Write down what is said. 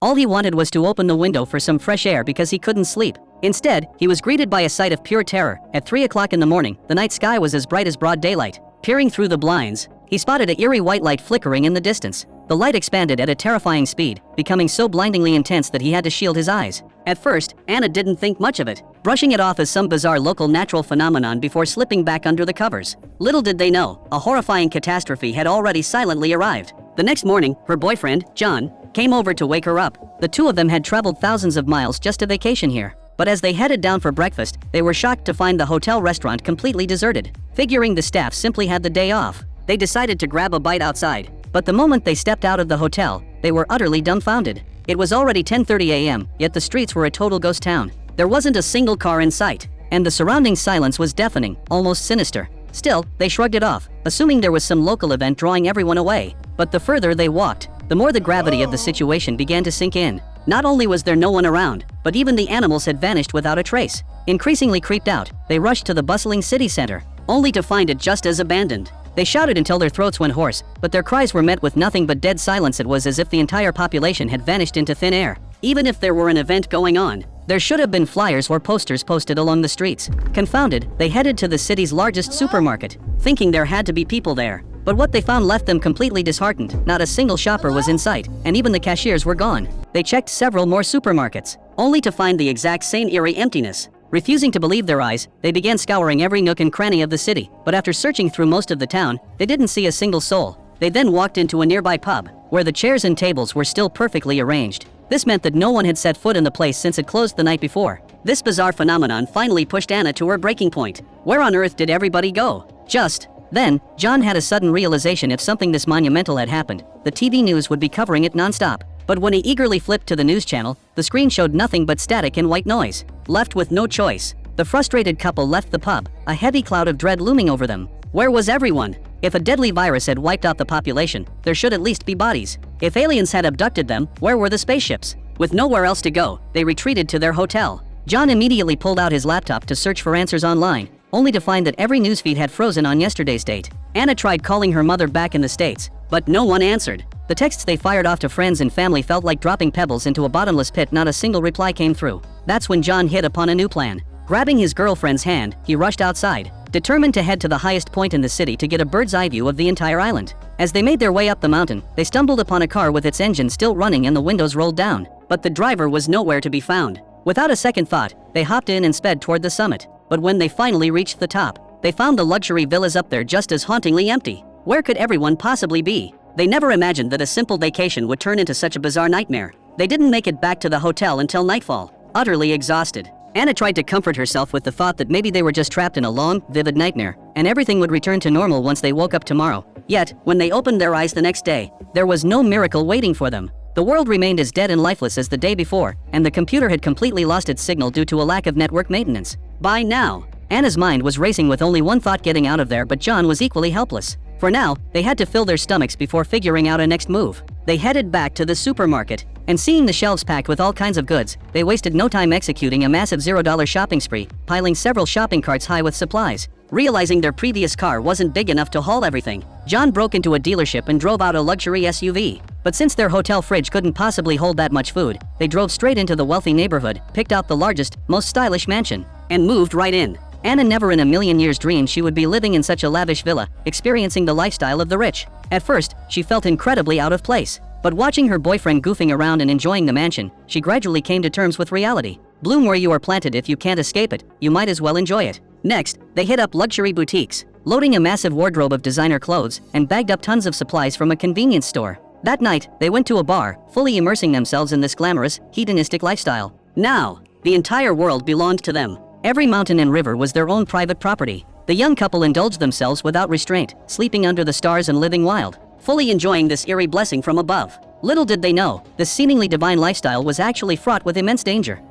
All he wanted was to open the window for some fresh air because he couldn't sleep. Instead, he was greeted by a sight of pure terror. At 3 o'clock in the morning, the night sky was as bright as broad daylight. Peering through the blinds, he spotted an eerie white light flickering in the distance. The light expanded at a terrifying speed, becoming so blindingly intense that he had to shield his eyes. At first, Anna didn't think much of it, brushing it off as some bizarre local natural phenomenon before slipping back under the covers. Little did they know, a horrifying catastrophe had already silently arrived. The next morning, her boyfriend, John, came over to wake her up. The two of them had traveled thousands of miles just to vacation here. But as they headed down for breakfast, they were shocked to find the hotel restaurant completely deserted. Figuring the staff simply had the day off, they decided to grab a bite outside. But the moment they stepped out of the hotel, they were utterly dumbfounded. It was already 10:30 a.m., yet the streets were a total ghost town. There wasn't a single car in sight, and the surrounding silence was deafening, almost sinister. Still, they shrugged it off, assuming there was some local event drawing everyone away. But the further they walked, the more the gravity of the situation began to sink in. Not only was there no one around, but even the animals had vanished without a trace. Increasingly creeped out, they rushed to the bustling city center, only to find it just as abandoned. They shouted until their throats went hoarse, but their cries were met with nothing but dead silence. It was as if the entire population had vanished into thin air. Even if there were an event going on, there should have been flyers or posters posted along the streets. Confounded, they headed to the city's largest supermarket, thinking there had to be people there. But what they found left them completely disheartened. Not a single shopper was in sight, and even the cashiers were gone. They checked several more supermarkets, only to find the exact same eerie emptiness. Refusing to believe their eyes, they began scouring every nook and cranny of the city. But after searching through most of the town, they didn't see a single soul. They then walked into a nearby pub, where the chairs and tables were still perfectly arranged. This meant that no one had set foot in the place since it closed the night before. This bizarre phenomenon finally pushed Anna to her breaking point. Where on earth did everybody go? Just then, John had a sudden realization: if something this monumental had happened, the TV news would be covering it non-stop. But when he eagerly flipped to the news channel, the screen showed nothing but static and white noise. Left with no choice, the frustrated couple left the pub, a heavy cloud of dread looming over them. Where was everyone? If a deadly virus had wiped out the population, there should at least be bodies. If aliens had abducted them, where were the spaceships? With nowhere else to go, they retreated to their hotel. John immediately pulled out his laptop to search for answers online, only to find that every newsfeed had frozen on yesterday's date. Anna tried calling her mother back in the States, but no one answered. The texts they fired off to friends and family felt like dropping pebbles into a bottomless pit. Not a single reply came through. That's when John hit upon a new plan. Grabbing his girlfriend's hand, he rushed outside, determined to head to the highest point in the city to get a bird's eye view of the entire island. As they made their way up the mountain, they stumbled upon a car with its engine still running and the windows rolled down. But the driver was nowhere to be found. Without a second thought, they hopped in and sped toward the summit. But when they finally reached the top, they found the luxury villas up there just as hauntingly empty. Where could everyone possibly be? They never imagined that a simple vacation would turn into such a bizarre nightmare. They didn't make it back to the hotel until nightfall, utterly exhausted. Anna tried to comfort herself with the thought that maybe they were just trapped in a long, vivid nightmare, and everything would return to normal once they woke up tomorrow. Yet, when they opened their eyes the next day, there was no miracle waiting for them. The world remained as dead and lifeless as the day before, and the computer had completely lost its signal due to a lack of network maintenance. By now, Anna's mind was racing with only one thought: getting out of there, but John was equally helpless. For now, they had to fill their stomachs before figuring out a next move. They headed back to the supermarket, and seeing the shelves packed with all kinds of goods, they wasted no time executing a massive $0 shopping spree, piling several shopping carts high with supplies. Realizing their previous car wasn't big enough to haul everything, John broke into a dealership and drove out a luxury SUV. But since their hotel fridge couldn't possibly hold that much food, they drove straight into the wealthy neighborhood, picked out the largest, most stylish mansion, and moved right in. Anna never in a million years dreamed she would be living in such a lavish villa, experiencing the lifestyle of the rich. At first, she felt incredibly out of place. But watching her boyfriend goofing around and enjoying the mansion, she gradually came to terms with reality. Bloom where you are planted. If you can't escape it, you might as well enjoy it. Next, they hit up luxury boutiques, loading a massive wardrobe of designer clothes, and bagged up tons of supplies from a convenience store. That night, they went to a bar, fully immersing themselves in this glamorous, hedonistic lifestyle. Now, the entire world belonged to them. Every mountain and river was their own private property. The young couple indulged themselves without restraint, sleeping under the stars and living wild, fully enjoying this eerie blessing from above. Little did they know, this seemingly divine lifestyle was actually fraught with immense danger.